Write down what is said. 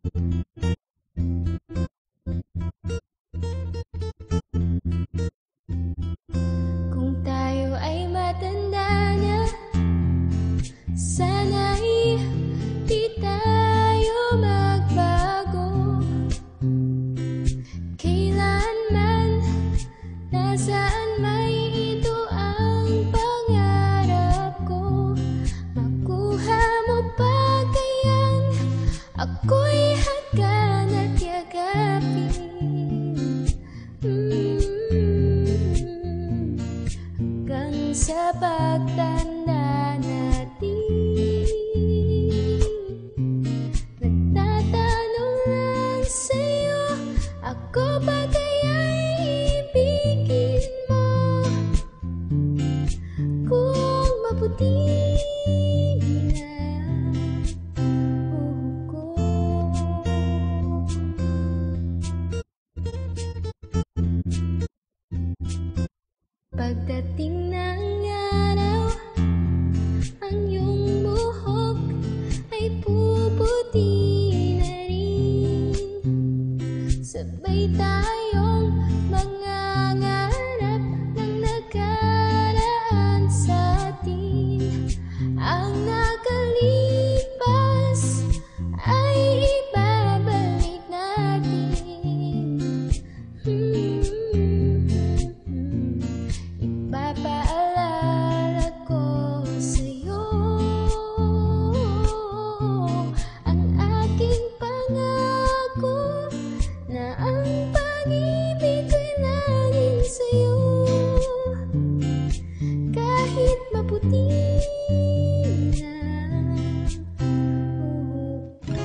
Kung tayo ay matanda na, sana'y di tayo magbago. Kailanman, nasaan may ito ang pangarap ko. Makuha mo pa kayang ako'y hagkan at yakapin? Hanggang sa pagtanda natin, nagtatanong lang sa'yo, ako ba kaya'y ibigin mo? Kung maputi na buhok ko. Pagdating ng araw, ang iyong buhok ay puputi na rin. Sabay tayong mangangarap ng nakaraan sa atin. Ang nakalipas ay ibabalik natin. Ipapaalala ko sa'yo ang aking pangako na ang pag-ibig ko'y laging sa'yo. Kahit maputi na buhok ko.